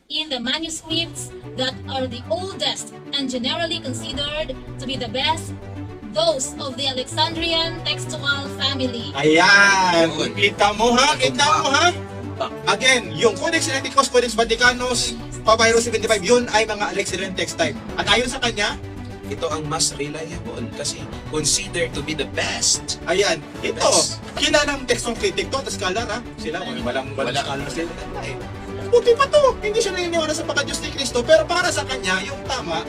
in the manuscripts that are the oldest and generally considered to be the best, those of the Alexandrian textual family. Ayan! Kita mo ha? Kita mo ha? Again, yung Codex Sinaiticus, Codex Vaticanus, Papyrus 75, yun ay mga Alexandrian text type. At ayon sa kanya, Ito ang mas reliable kasi considered to be the best. ayan, ito, Yes. kilalang textong critic to, tas scholar ha? Sila, walang Wala. scholar sila. Eh. Buti pa to, hindi siya naniniwala sa pagka-Diyos ni Cristo, pero para sa kanya, yung tama,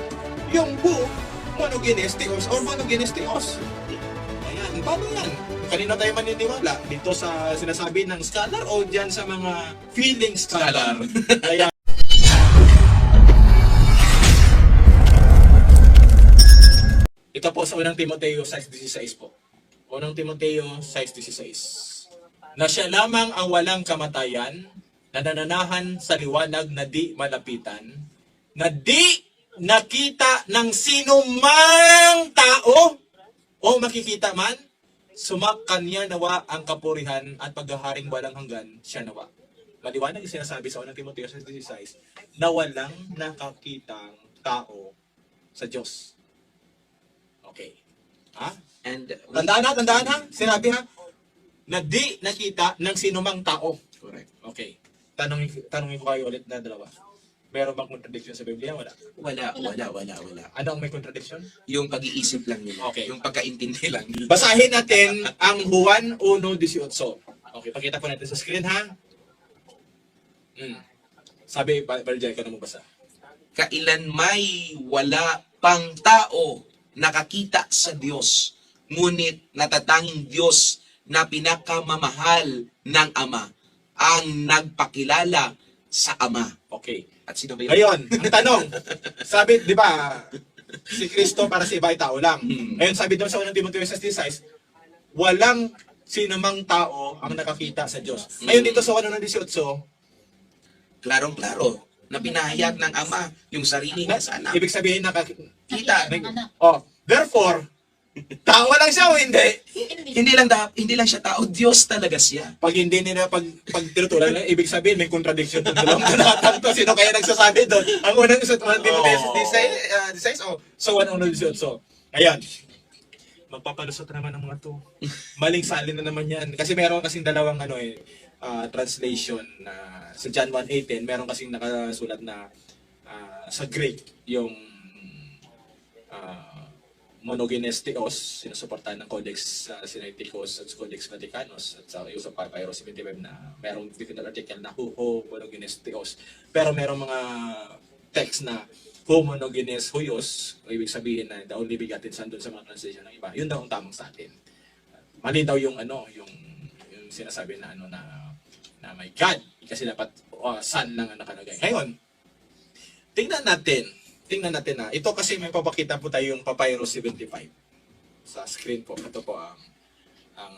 yung book, monogenes theos or monogenes theos. Ayan, paano yan? Kanina tayo maniniwala? Dito sa sinasabi ng scholar o dyan sa mga feeling scholar? Ayan. Ito po sa unang Timoteo 6:16 po. Unang Timoteo 6:16. Na siya lamang ang walang kamatayan, na nananahan sa liwanag na di malapitan, na di nakita ng sino mang tao o makikita man, sumakan niya nawa ang kapurihan at paghaharing walang hanggan siya nawa. Maliwanag yung sinasabi sa unang Timoteo 6:16 na walang nakakitang tao sa Diyos. Okay. Ha? And Tandaan ha? Sinabi ha? Na di nakita ng sinumang tao. correct. Okay. Tanungin ko kayo ulit na dalawa. Meron bang contradiction sa Biblia? Wala. Wala. Ano ang may contradiction? Yung pag-iisip lang nila. Okay. Yung pagkaintindi lang nila. Basahin natin ang Juan 1:18. Okay, pakita po natin sa screen ha. Sabi, Barjay, ka na mo basa. Kailan may wala pang tao nakakita sa Diyos, ngunit natatanging Diyos na pinakamamahal ng Ama ang nagpakilala sa Ama. Okay. At sino ba yun? Ngayon, ang tanong, sabi, di ba, si Kristo para sa iba ay tao lang. Ngayon, sabi doon sa unang Timoteo 6:16, walang sinumang tao ang nakakita sa Diyos. Ngayon dito sa 1:18, Klarong-klaro na pinahayag ng Ama yung sarili niya sa anak. ibig sabihin Kita. therefore, tao lang siya o hindi? Hindi lang siya tao, Diyos talaga siya. Pag hindi nila pag tinutulan na, ibig sabihin may contradiction tong dalawang talatang to. Sino kaya nagsasabi doon? Ang unang sa 1 Timoteo 16, so 1:18. Ayan. Magpapalusot naman ang mga to. Maling salin na naman yan. Kasi meron kasing dalawang translation na sa John 1:18, meron kasing nakasulat na sa Greek yung monogenes theos, sinusuportahan ng Codex Sinaiticus at Codex Vaticanus at sa yung sa Papyrus 75 na merong different article na huho monogenes theos. Pero merong mga text na homogenes huios, o ibig sabihin na the only begotten son doon sa mga translation ng iba. Yun daw ang tamang sa atin. Mali daw yung yung sinasabi na na my God, kasi dapat son lang ang nakalagay. Ngayon, tingnan natin na ito kasi may papakita po tayo yung Papyrus 75 sa screen po. Ito po ang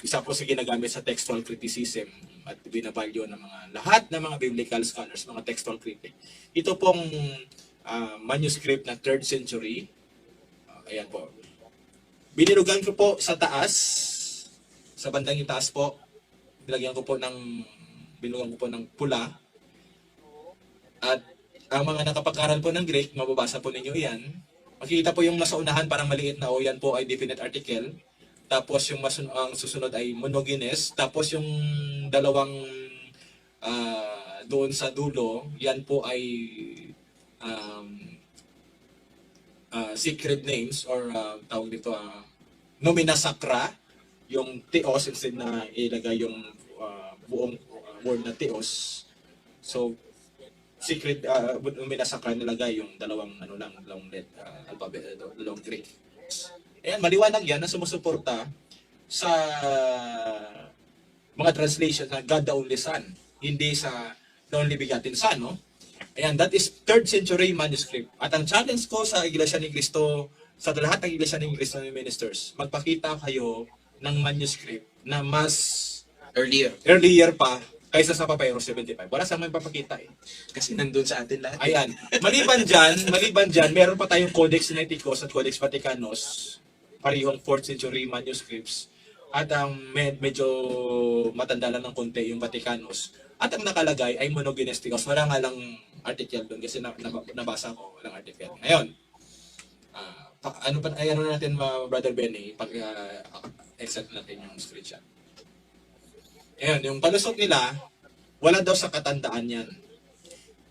isa po sa ginagamit sa textual criticism at binavalue ng mga lahat ng mga biblical scholars, mga textual critic. Ito pong manuscript na 3rd century. Ayan po. Binilugan ko po sa taas, sa bandang itaas po. Binulugan ko po ng pula. At ang mga nakapag-aral po ng Greek, mababasa po ninyo yan. Makikita po yung nasa unahan parang maliit na yan po ay definite article. Tapos yung ang susunod ay monogenes. Tapos yung dalawang doon sa dulo, yan po ay secret names or tawag dito nomina sacra. Yung theos instead na ilagay yung buong word na theos. So, secret nomina sacra nilagay yung dalawang alphabet, dalawang Greek. Ayan, maliwanag yan na sumusuporta sa mga translation na God the only Son, hindi sa the only begotten Son, no? Ayan, that is 3rd century manuscript. At ang challenge ko sa Iglesia ni Cristo, sa lahat ng Iglesia ni Cristo ministers, magpakita kayo ng manuscript na mas earlier pa kaysa sa Papyrus 75. Wala sa may papakita eh. Kasi nandun sa atin lahat. Ayan. Maliban dyan, meron pa tayong Codex Sinaiticus at Codex Vaticanus, parehong 4th century manuscripts. At ang medyo matanda lang ng konti yung Vaticanus. At ang nakalagay ay monogenesticos. Wala nga lang article doon kasi nabasa ko, walang article. Ngayon, ano natin, Brother Benny, pag exit natin yung screenshot. Ayan, yung palusot nila, wala daw sa katandaan yan.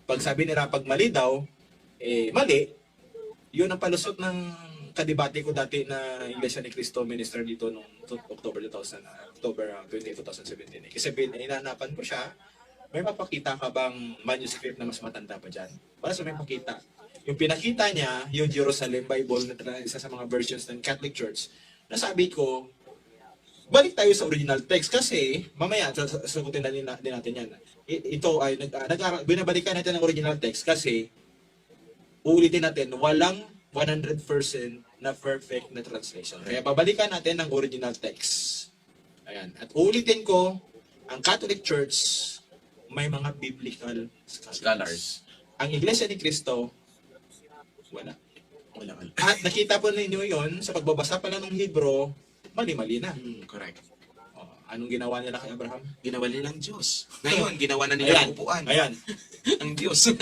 Pag sabi nila, pag mali daw, mali, yun ang palusot ng kadibate ko dati na Iglesia ni Cristo minister dito noong October 20, 2017. Kasi inanapan ko siya, may mapakita ka bang manuscript na mas matanda pa dyan? Para sa may pakita. Yung pinakita niya, yung Jerusalem Bible na isa sa mga versions ng Catholic Church, nasabi ko, balik tayo sa original text kasi mamaya sagutin na din natin yan. Ito ay binabalikan natin ang original text kasi uulitin natin, walang 100% na perfect na translation. Kaya babalikan natin ang original text. Ayan. At uulitin ko, ang Catholic Church may mga biblical scholars. Ang Iglesia ni Cristo, wala. At nakita po ninyo yon sa pagbabasa pa lang ng Hebro, mali-mali na. Correct. Anong ginawa nila kay Abraham? Ginawa nilang Diyos. Ngayon, ginawa na nila upuan. Ayan. Ang Diyos.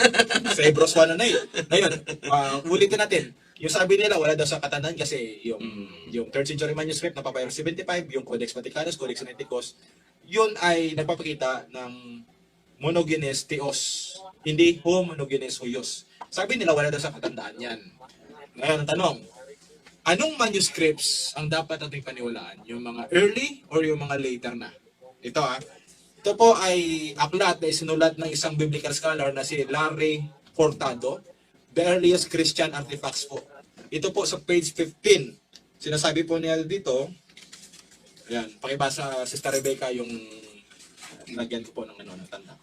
Sa Hebrews 1 na yun. Ngayon, ulitin natin. Yung sabi nila, wala daw sa katandaan kasi yung 3rd century manuscript na Papyrus 75, yung Codex Vaticanus, Codex Sinaiticus, yun ay nagpapakita ng monogenes theos, hindi homogenes huios. Sabi nila, wala daw sa katandaan yan. Ngayon, ang tanong, anong manuscripts ang dapat nating paniwalaan? Yung mga early or yung mga later na? Ito ito po ay aklat na isinulat ng isang biblical scholar na si Larry Furtado, The Earliest Christian Artifacts po. Ito po sa page 15. Sinasabi po niya dito, ayan, pakibasa Sister Rebecca yung lagyan ko po ng tanda.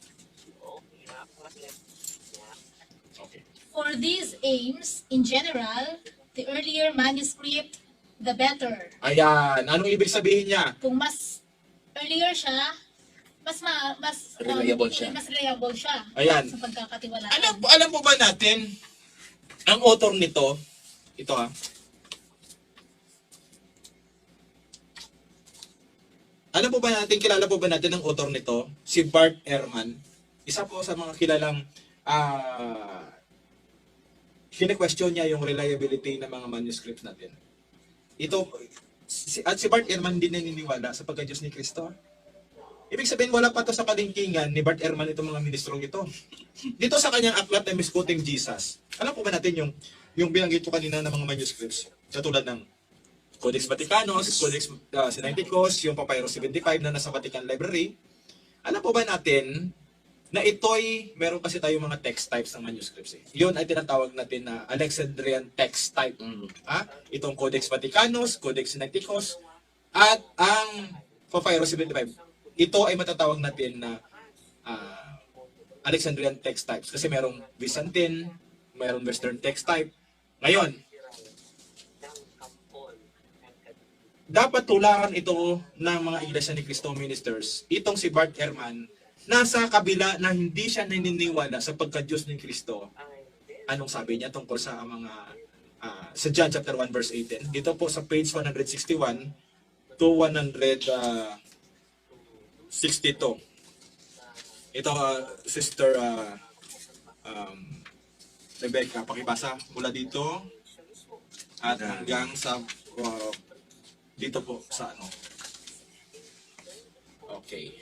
Okay. For these aims, in general, the earlier manuscript, the better. Ayan, anong ibig sabihin niya? Kung mas earlier siya, mas Reliable siya. Mas reliable siya. Ayan. Sa pagkakatiwalaan. Alam po ba natin, ang author nito, ito alam po ba natin, kilala po ba natin ang author nito? Si Bart Ehrman. Isa po sa mga kilalang kine-question niya yung reliability ng mga manuscripts natin. At si Bart Ehrman din naniniwala sa pagka-Diyos ni Kristo. Ibig sabihin, wala pa to sa kalingkingan ni Bart Ehrman itong mga ministrong ito. Dito sa kanyang aklat na Misquoting Jesus, alam po ba natin yung binanggit ko kanina ng mga manuscripts, katulad ng Codex Vaticanus, Codex Sinaiticus, yung Papyrus 75 na nasa Vatican Library, alam po ba natin na ito'y, meron kasi tayong mga text types ng manuscripts. Yun ay tinatawag natin na Alexandrian text type. Itong Codex Vaticanus, Codex Sinaiticus, at ang Papyrus 75. Ito ay matatawag natin na Alexandrian text types kasi merong Byzantine, merong Western text type. Ngayon, dapat tularan ito ng mga Iglesia ni Cristo ministers. Itong si Bart Ehrman, nasa kabila na hindi siya naniniwala sa pagka-Diyos ni Cristo. Anong sabi niya tungkol sa mga sa John chapter 1 verse 18? Dito po sa page 161 to 162. Ito Sister Rebecca, pakibasa mula dito at hanggang sa dito po sa Okay.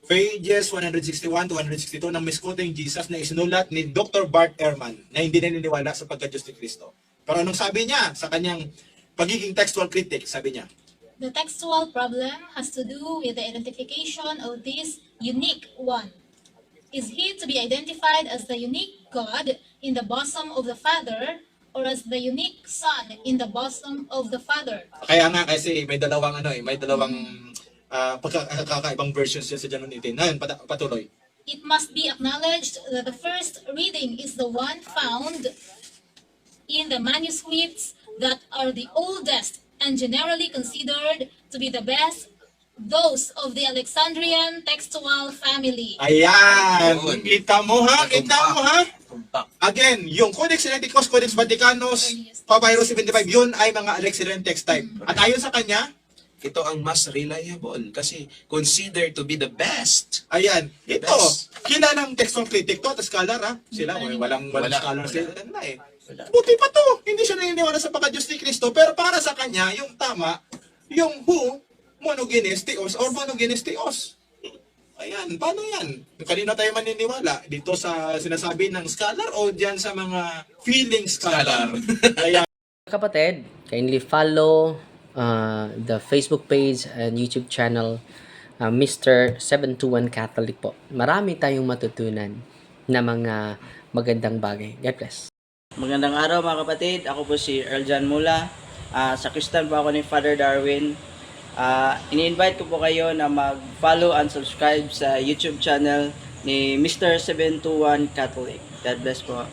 Pages 161 to 162 ng Misquoting Jesus na isinulat ni Dr. Bart Ehrman na hindi naniniwala sa pagka-Diyos ni Kristo. Pero anong sabi niya sa kanyang pagiging textual critic? Sabi niya, The textual problem has to do with the identification of this unique one. Is he to be identified as the unique God in the bosom of the Father or as the unique Son in the bosom of the Father? Kaya nga kasi may dalawang pagkakaibang versions yan sa John 1:18. Ngayon, patuloy. It must be acknowledged that the first reading is the one found in the manuscripts that are the oldest and generally considered to be the best, those of the Alexandrian textual family. Ayan! Yun. Kita mo ha? Tumpak. Again, yung Codex Sinaiticus, Codex Vaticanus, Papyrus 75, yun ay mga Alexandrian text type. At ayon sa kanya, ito ang mas reliable kasi considered to be the best. Ayan, ito, Best. kilalang textual critic to at scholar ha. Sila, walang Wala. scholar sila na eh. Wala. Buti pa to, hindi siya naniniwala sa pagka-Diyos ni Kristo, pero para sa kanya, yung tama, yung who, monogenes theos or monogenes theos. Ayan, paano yan? Kanina tayo maniniwala? Dito sa sinasabi ng scholar o dyan sa mga feeling scholar? Ayan. Kapatid, kindly follow the Facebook page and YouTube channel Mr. 721 Catholic po. Marami tayong matutunan na mga magandang bagay. God bless. Magandang araw mga kapatid, ako po si Earl John Mula. Sa Kristan po ako ni Father Darwin. Ini-invite ko po kayo na mag-follow and subscribe sa YouTube channel ni Mr. 721 Catholic. God bless po.